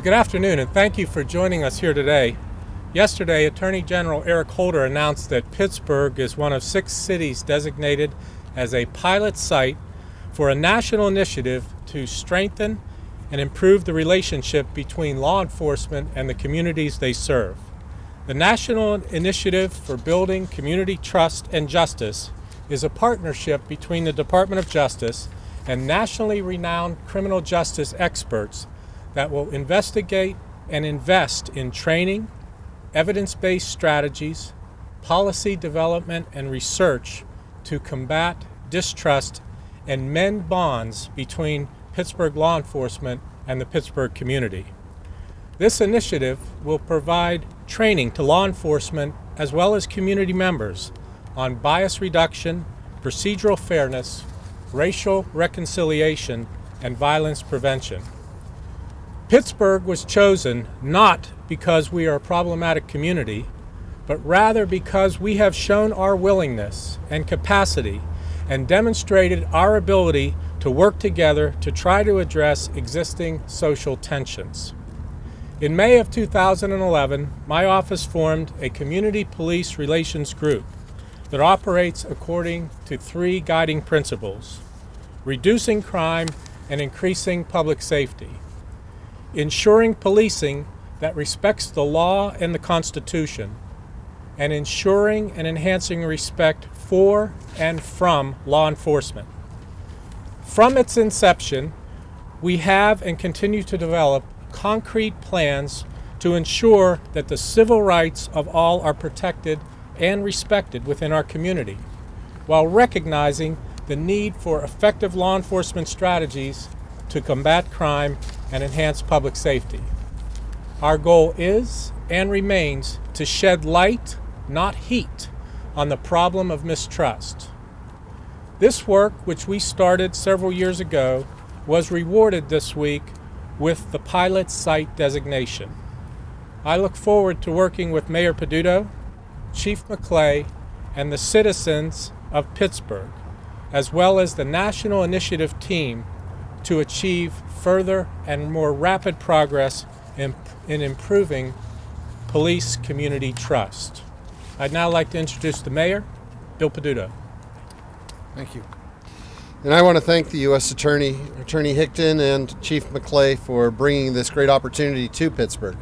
Good afternoon, and thank you for joining us here today. Yesterday, Attorney General Eric Holder announced that Pittsburgh is one of 6 cities designated as a pilot site for a national initiative to strengthen and improve the relationship between law enforcement and the communities they serve. The National Initiative for Building Community Trust and Justice is a partnership between the Department of Justice and nationally renowned criminal justice experts that will investigate and invest in training, evidence-based strategies, policy development, and research to combat distrust and mend bonds between Pittsburgh law enforcement and the Pittsburgh community. This initiative will provide training to law enforcement as well as community members on bias reduction, procedural fairness, racial reconciliation, and violence prevention. Pittsburgh was chosen not because we are a problematic community, but rather because we have shown our willingness and capacity and demonstrated our ability to work together to try to address existing social tensions. In May of 2011, my office formed a community police relations group that operates according to 3 guiding principles: reducing crime and increasing public safety, ensuring policing that respects the law and the Constitution, and ensuring and enhancing respect for and from law enforcement. From its inception, we have and continue to develop concrete plans to ensure that the civil rights of all are protected and respected within our community, while recognizing the need for effective law enforcement strategies to combat crime and enhance public safety. Our goal is and remains to shed light, not heat, on the problem of mistrust. This work, which we started several years ago, was rewarded this week with the pilot site designation. I look forward to working with Mayor Peduto, Chief McClay, and the citizens of Pittsburgh, as well as the National Initiative team, to achieve further and more rapid progress in improving police community trust. I'd now like to introduce the Mayor, Bill Peduto. Thank you. And I want to thank the U.S. Attorney Hickton, and Chief McClay for bringing this great opportunity to Pittsburgh.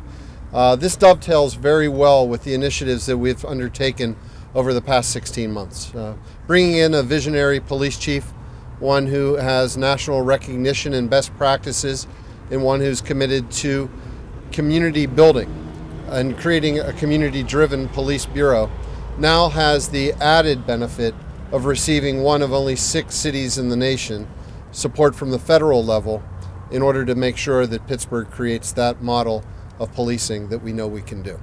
This dovetails very well with the initiatives that we've undertaken over the past 16 months. Bringing in a visionary police chief, one who has national recognition and best practices, and one who's committed to community building and creating a community-driven police bureau, now has the added benefit of receiving one of only 6 cities in the nation support from the federal level in order to make sure that Pittsburgh creates that model of policing that we know we can do.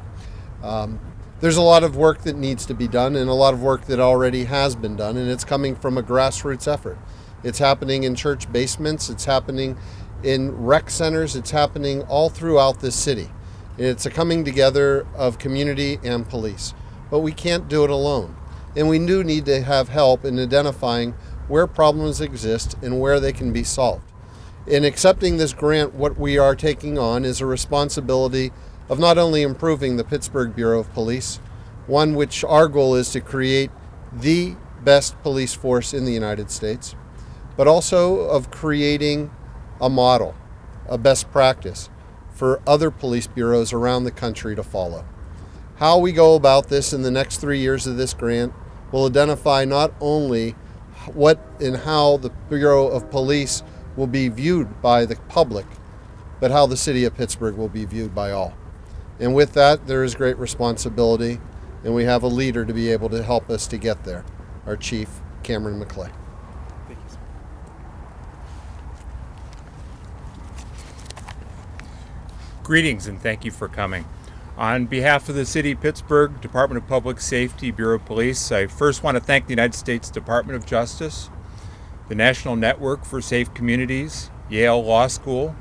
There's a lot of work that needs to be done, and a lot of work that already has been done, and it's coming from a grassroots effort. It's happening in church basements, it's happening in rec centers, it's happening all throughout this city. And it's a coming together of community and police. But we can't do it alone. And we do need to have help in identifying where problems exist and where they can be solved. In accepting this grant, what we are taking on is a responsibility of not only improving the Pittsburgh Bureau of Police, one which our goal is to create the best police force in the United States, but also of creating a model, a best practice for other police bureaus around the country to follow. How we go about this in the next 3 years of this grant will identify not only what and how the Bureau of Police will be viewed by the public, but how the city of Pittsburgh will be viewed by all. And with that, there is great responsibility, and we have a leader to be able to help us to get there, our Chief, Cameron McClay. Thank you, sir. Greetings and thank you for coming. On behalf of the City of Pittsburgh, Department of Public Safety, Bureau of Police, I first want to thank the United States Department of Justice, the National Network for Safe Communities, Yale Law School,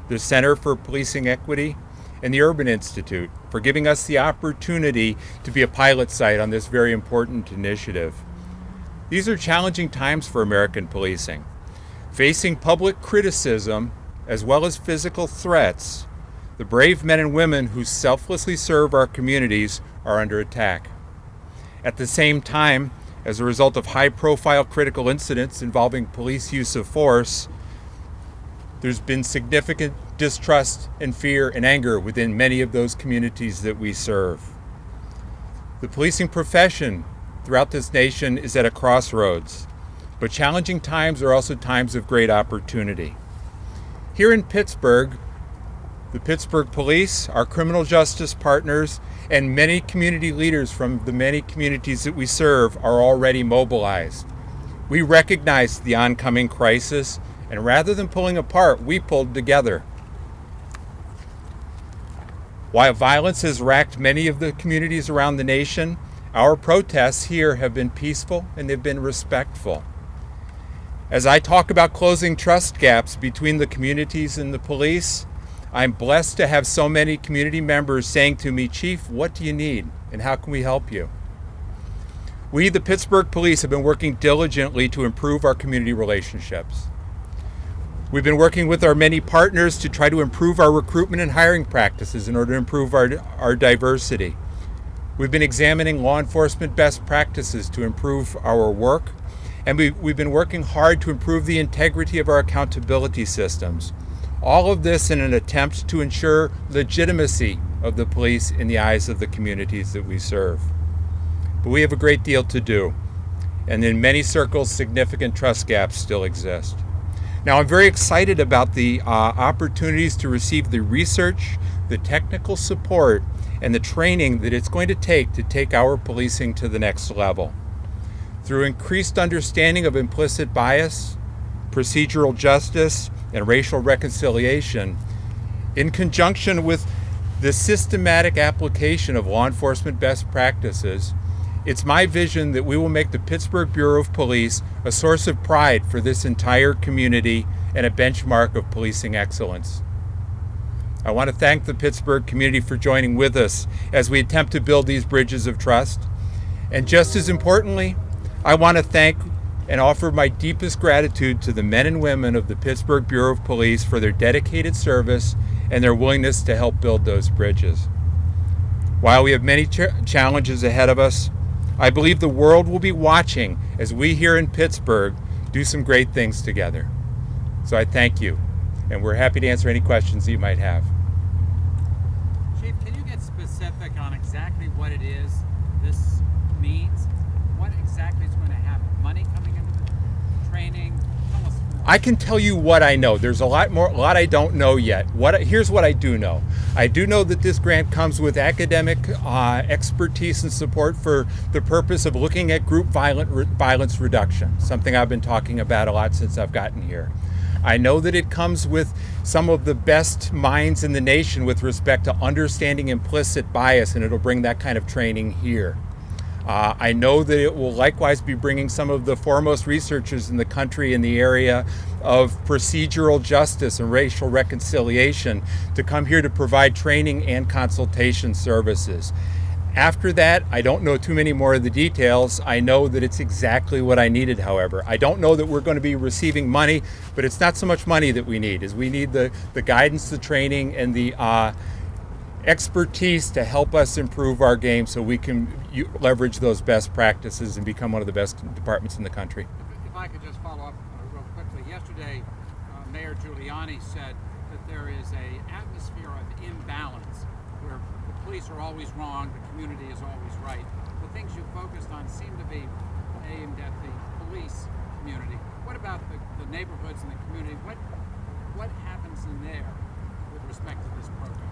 the Center for Policing Equity, and the Urban Institute for giving us the opportunity to be a pilot site on this very important initiative. These are challenging times for American policing. Facing public criticism as well as physical threats, The brave men and women who selflessly serve our communities are under attack. At the same time, as a result of high-profile critical incidents involving police use of force, there's been significant distrust and fear and anger within many of those communities that we serve. The policing profession throughout this nation is at a crossroads, but challenging times are also times of great opportunity. Here in Pittsburgh, the Pittsburgh Police, our criminal justice partners, and many community leaders from the many communities that we serve are already mobilized. We recognize the oncoming crisis, and rather than pulling apart, we pulled together. While violence has racked many of the communities around the nation, our protests here have been peaceful and they've been respectful. As I talk about closing trust gaps between the communities and the police, I'm blessed to have so many community members saying to me, "Chief, what do you need and how can we help you?" We, the Pittsburgh Police, have been working diligently to improve our community relationships. We've been working with our many partners to try to improve our recruitment and hiring practices in order to improve our diversity. We've been examining law enforcement best practices to improve our work, and we've been working hard to improve the integrity of our accountability systems. All of this in an attempt to ensure legitimacy of the police in the eyes of the communities that we serve. But we have a great deal to do, and in many circles, significant trust gaps still exist. Now, I'm very excited about the opportunities to receive the research, the technical support, and the training that it's going to take our policing to the next level. Through increased understanding of implicit bias, procedural justice, and racial reconciliation, in conjunction with the systematic application of law enforcement best practices, it's my vision that we will make the Pittsburgh Bureau of Police a source of pride for this entire community and a benchmark of policing excellence. I want to thank the Pittsburgh community for joining with us as we attempt to build these bridges of trust. And just as importantly, I want to thank and offer my deepest gratitude to the men and women of the Pittsburgh Bureau of Police for their dedicated service and their willingness to help build those bridges. While we have many challenges ahead of us, I believe the world will be watching as we here in Pittsburgh do some great things together. So I thank you, and we're happy to answer any questions that you might have. Chief, can you get specific on exactly what it is this means? What exactly is going to happen? Money coming into the training? Tell us more. I can tell you what I know. There's a lot I don't know yet. Here's what I do know. I do know that this grant comes with academic expertise and support for the purpose of looking at group violence reduction, something I've been talking about a lot since I've gotten here. I know that it comes with some of the best minds in the nation with respect to understanding implicit bias, and it'll bring that kind of training here. I know that it will likewise be bringing some of the foremost researchers in the country in the area of procedural justice and racial reconciliation to come here to provide training and consultation services. After that, I don't know too many more of the details. I know that it's exactly what I needed, however. I don't know that we're going to be receiving money, but it's not so much money that we need, as we need the guidance, the training, and the expertise to help us improve our game so we can leverage those best practices and become one of the best departments in the country. If I could just follow up real quickly. Yesterday, Mayor Giuliani said that there is an atmosphere of imbalance where the police are always wrong, the community is always right. The things you focused on seem to be aimed at the police community. What about the neighborhoods and the community? What happens in there with respect to this program?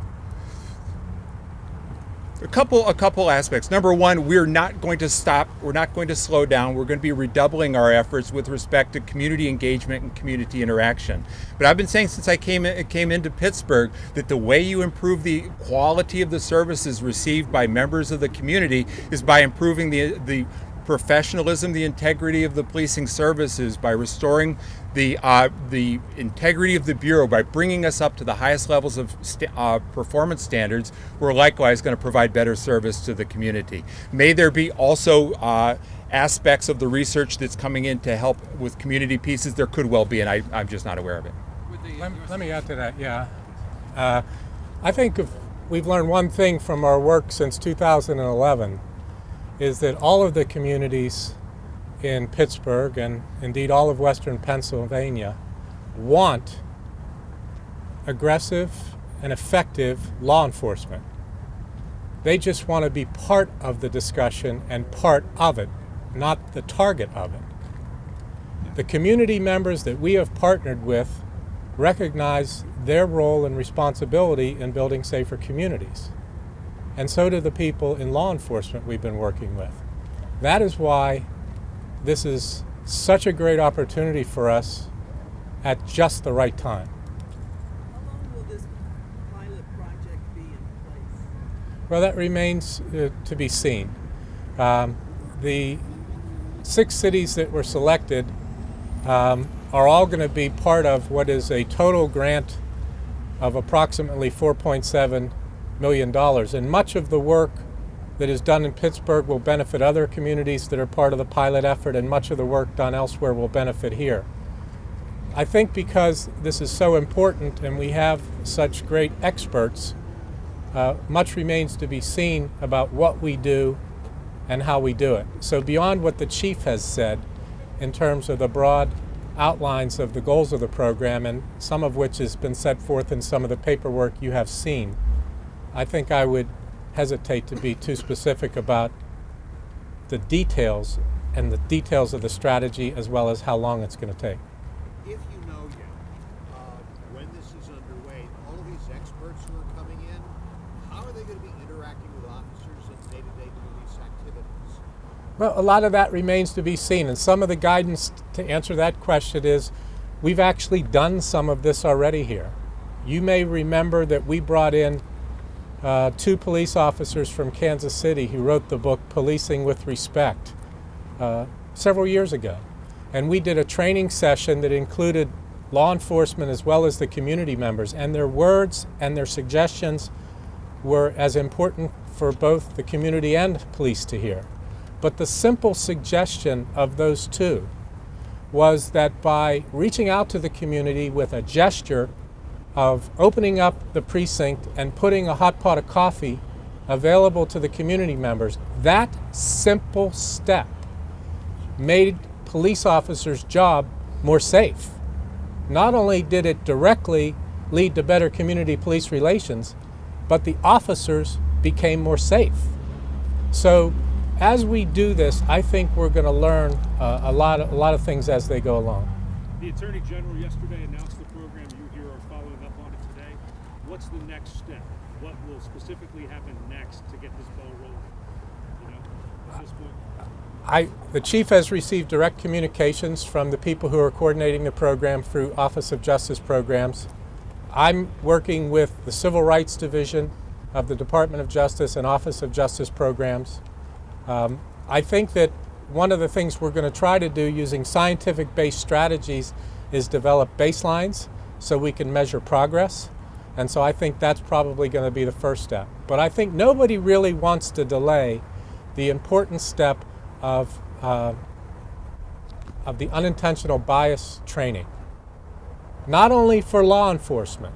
A couple aspects. Number one, we're not going to stop. We're not going to slow down. We're going to be redoubling our efforts with respect to community engagement and community interaction. But I've been saying since I came into Pittsburgh that the way you improve the quality of the services received by members of the community is by improving the professionalism, the integrity of the policing services, by restoring the integrity of the Bureau, by bringing us up to the highest levels of performance standards. We're likewise going to provide better service to the community. May there be also aspects of the research that's coming in to help with community pieces. There could well be, and I'm just not aware of it. Let me add to that, yeah. I think if we've learned one thing from our work since 2011 is that all of the communities in Pittsburgh and indeed all of Western Pennsylvania want aggressive and effective law enforcement. They just want to be part of the discussion and part of it, not the target of it. The community members that we have partnered with recognize their role and responsibility in building safer communities. And so do the people in law enforcement we've been working with. That is why this is such a great opportunity for us at just the right time. How long will this pilot project be in place? Well, that remains to be seen. The 6 cities that were selected are all going to be part of what is a total grant of approximately $4.7 million. And much of the work that is done in Pittsburgh will benefit other communities that are part of the pilot effort, and much of the work done elsewhere will benefit here. I think because this is so important and we have such great experts, much remains to be seen about what we do and how we do it. So beyond what the chief has said in terms of the broad outlines of the goals of the program, and some of which has been set forth in some of the paperwork you have seen, I think I would hesitate to be too specific about the details and the details of the strategy as well as how long it's going to take. If you know yet, when this is underway, all of these experts who are coming in, how are they going to be interacting with officers in day-to-day police activities? Well, a lot of that remains to be seen, and some of the guidance to answer that question is we've actually done some of this already here. You may remember that we brought in 2 police officers from Kansas City who wrote the book Policing with Respect several years ago. And we did a training session that included law enforcement as well as the community members, and their words and their suggestions were as important for both the community and police to hear. But the simple suggestion of those 2 was that by reaching out to the community with a gesture of opening up the precinct and putting a hot pot of coffee available to the community members, that simple step made police officers' job more safe. Not only did it directly lead to better community police relations, but the officers became more safe. So as we do this, I think we're going to learn a lot of things as they go along. The Attorney General yesterday announced the program. You here are following up on it today. What's the next step? What will specifically happen next to get this ball rolling? You know, at this point. The chief has received direct communications from the people who are coordinating the program through Office of Justice programs. I'm working with the Civil Rights Division of the Department of Justice and Office of Justice programs. I think that one of the things we're going to try to do using scientific-based strategies is develop baselines so we can measure progress. And so I think that's probably going to be the first step. But I think nobody really wants to delay the important step of the unintentional bias training, not only for law enforcement,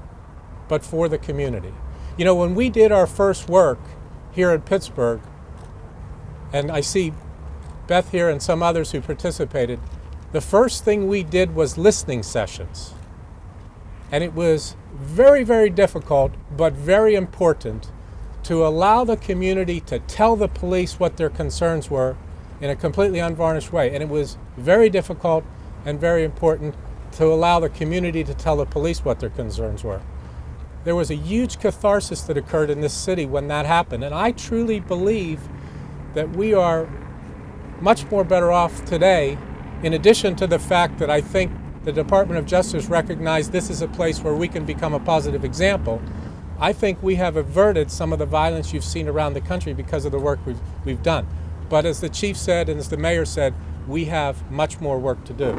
but for the community. You know, when we did our first work here in Pittsburgh, and I see Beth here and some others who participated, the first thing we did was listening sessions. And it was very, very difficult, but very important to allow the community to tell the police what their concerns were in a completely unvarnished way. And it was very difficult and very important to allow the community to tell the police what their concerns were. There was a huge catharsis that occurred in this city when that happened. And I truly believe that we are much more better off today, in addition to the fact that I think the Department of Justice recognized this is a place where we can become a positive example. I think we have averted some of the violence you've seen around the country because of the work we've done. But as the chief said and as the mayor said, we have much more work to do.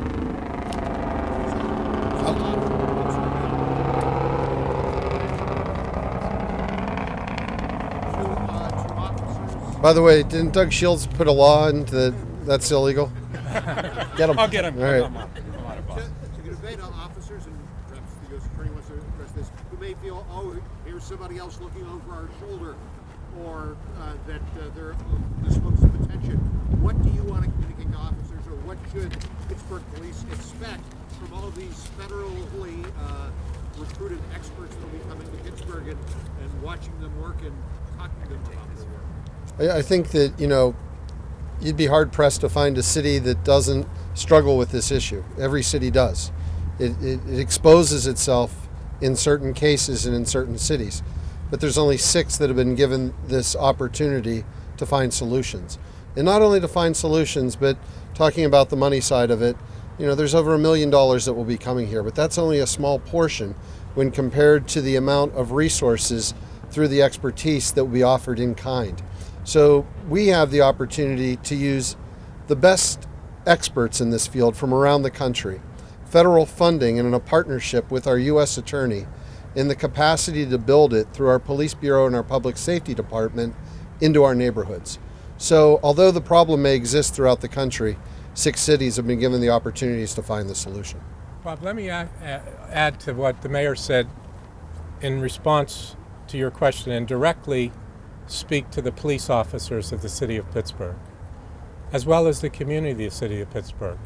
By the way, didn't Doug Shields put a law into that's illegal? Get him. I'll get him. All right. To debate on officers, and perhaps the U.S. Attorney wants to address this, who may feel, oh, here's somebody else looking over our shoulder, or that this looks of attention. What do you want to communicate to officers, or what should Pittsburgh police expect from all of these federally recruited experts that will be coming to Pittsburgh and watching them work and talking to them about their work? I think that, you'd be hard pressed to find a city that doesn't struggle with this issue. Every city does. It exposes itself in certain cases and in certain cities. But there's only 6 that have been given this opportunity to find solutions. And not only to find solutions, but talking about the money side of it, there's over $1 million that will be coming here, but that's only a small portion when compared to the amount of resources through the expertise that will be offered in kind. So we have the opportunity to use the best experts in this field from around the country, federal funding, and in a partnership with our U.S. Attorney in the capacity to build it through our Police Bureau and our Public Safety Department into our neighborhoods. So although the problem may exist throughout the country, 6 cities have been given the opportunities to find the solution. Bob, let me add to what the mayor said in response to your question and directly speak to the police officers of the city of Pittsburgh, as well as the community of the city of Pittsburgh.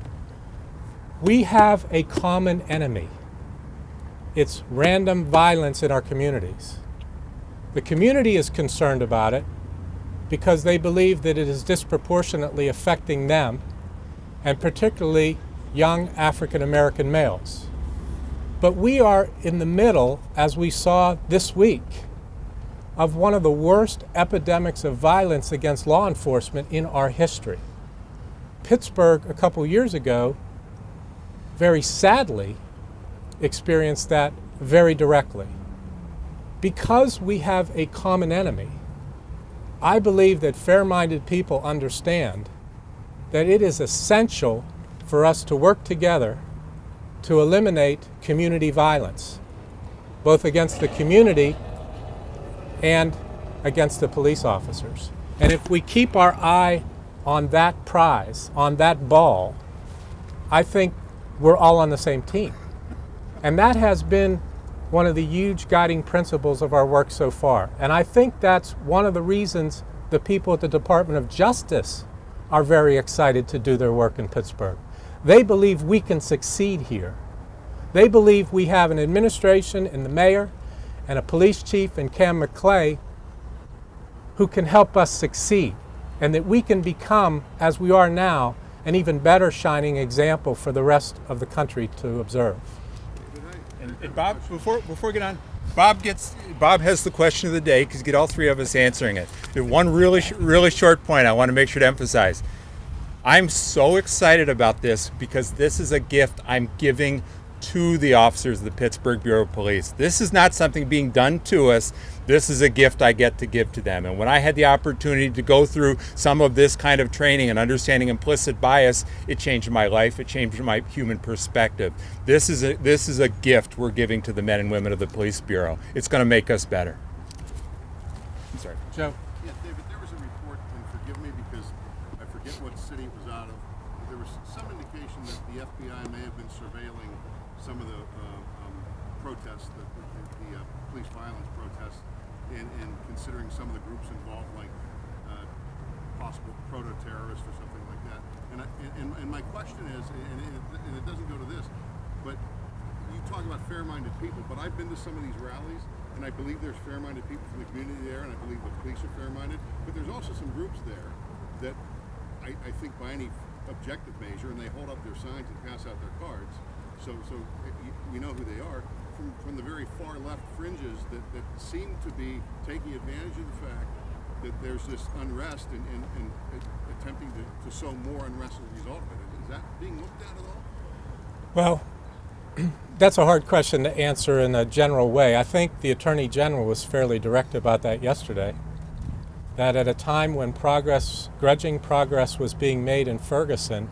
We have a common enemy. It's random violence in our communities. The community is concerned about it because they believe that it is disproportionately affecting them, and particularly young African American males. But we are in the middle, as we saw this week, of one of the worst epidemics of violence against law enforcement in our history. Pittsburgh, a couple years ago, very sadly, experienced that very directly. Because we have a common enemy, I believe that fair-minded people understand that it is essential for us to work together to eliminate community violence, both against the community and against the police officers. And if we keep our eye on that prize, on that ball, I think we're all on the same team. And that has been one of the huge guiding principles of our work so far. And I think that's one of the reasons the people at the Department of Justice are very excited to do their work in Pittsburgh. They believe we can succeed here. They believe we have an administration and the mayor and a police chief and Cam McClay who can help us succeed, and that we can become, as we are now, an even better shining example for the rest of the country to observe. And Bob, before we get on, Bob has the question of the day because get all 3 of us answering it. There's one really short point I want to make sure to emphasize. I'm so excited about this because this is a gift I'm giving to the officers of the Pittsburgh Bureau of Police. This is not something being done to us. This is a gift I get to give to them. And when I had the opportunity to go through some of this kind of training and understanding implicit bias, it changed my life. It changed my human perspective. This is a gift we're giving to the men and women of the Police Bureau. It's going to make us better. I'm sorry. Joe? Yeah, David, there was a report, and forgive me because I forget what city it was out of, but there was some indication that the FBI may have been surveilling some of the protests, the police violence protests, and considering some of the groups involved, like possible proto-terrorists or something like that. And my question is, and it doesn't go to this, but you talk about fair-minded people, but I've been to some of these rallies, and I believe there's fair-minded people from the community there, and I believe the police are fair-minded, but there's also some groups there that I think by any objective measure, and they hold up their signs and pass out their cards, so we know who they are, from the very far left fringes that seem to be taking advantage of the fact that there's this unrest and attempting to sow more unrest as a result of it. Is that being looked at all? Well, that's a hard question to answer in a general way. I think the Attorney General was fairly direct about that yesterday, that at a time when grudging progress was being made in Ferguson,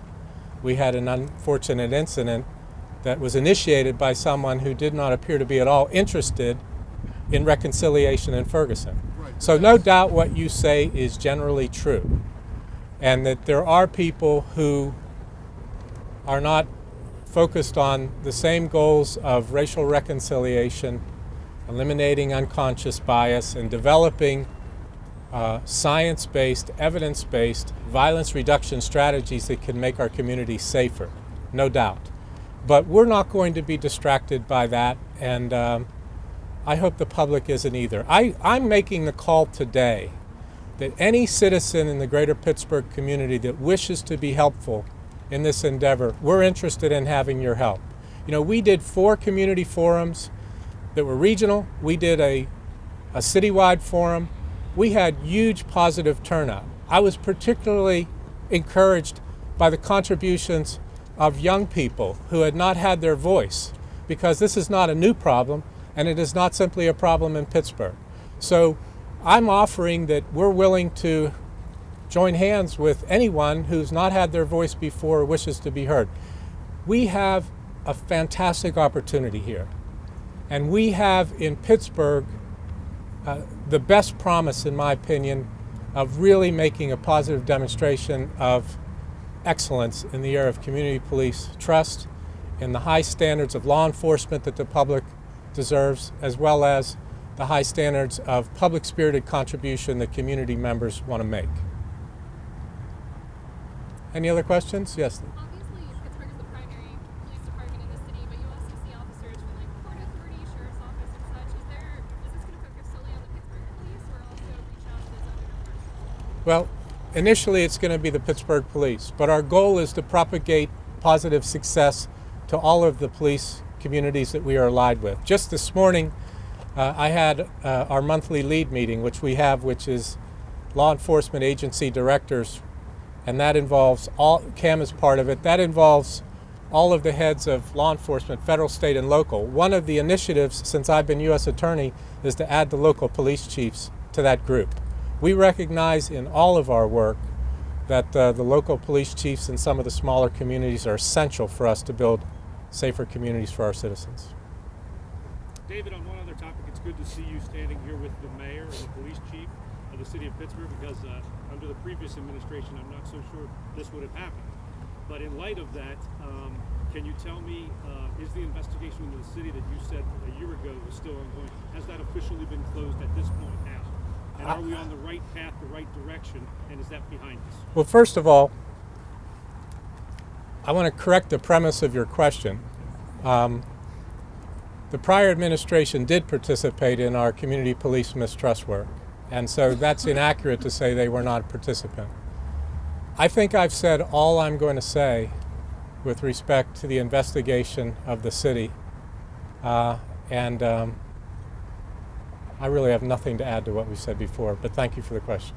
we had an unfortunate incident that was initiated by someone who did not appear to be at all interested in reconciliation in Ferguson. Right. So no doubt what you say is generally true, and that there are people who are not focused on the same goals of racial reconciliation eliminating unconscious bias, and developing science-based, evidence-based violence reduction strategies that can make our communities safer, no doubt. But we're not going to be distracted by that, and I hope the public isn't either. I'm making the call today that any citizen in the greater Pittsburgh community that wishes to be helpful in this endeavor, we're interested in having your help. You know, we did 4 community forums that were regional. We did a citywide forum. We had huge positive turnout. I was particularly encouraged by the contributions of young people who had not had their voice, because this is not a new problem, and it is not simply a problem in Pittsburgh. So I'm offering that we're willing to join hands with anyone who's not had their voice before or wishes to be heard. We have a fantastic opportunity here, and we have in Pittsburgh the best promise, in my opinion, of really making a positive demonstration of excellence in the area of community police trust, in the high standards of law enforcement that the public deserves, as well as the high standards of public-spirited contribution that community members want to make. Any other questions? Yes. Obviously, Pittsburgh is the primary police department in the city, but you also see officers from like Port Authority, Sheriff's Office, and such. Is this going to focus solely on the Pittsburgh police, or also reach out to those other departments? Well, initially it's going to be the Pittsburgh Police, but our goal is to propagate positive success to all of the police communities that we are allied with. Just this morning, I had our monthly lead meeting, which is law enforcement agency directors, and that involves CAM is part of it. That involves all of the heads of law enforcement, federal, state, and local. One of the initiatives since I've been U.S. Attorney is to add the local police chiefs to that group. We recognize in all of our work that the local police chiefs in some of the smaller communities are essential for us to build safer communities for our citizens. David, on one other topic, it's good to see you standing here with the mayor and the police chief of the city of Pittsburgh, because under the previous administration, I'm not so sure this would have happened. But in light of that, can you tell me, is the investigation into the city that you said a year ago was still ongoing, has that officially been closed at this point now? And are we on the right path, the right direction, and is that behind us? Well, first of all, I want to correct the premise of your question. The prior administration did participate in our community police mistrust work, and so that's inaccurate to say they were not a participant. I think I've said all I'm going to say with respect to the investigation of the city, and I really have nothing to add to what we said before, but thank you for the question.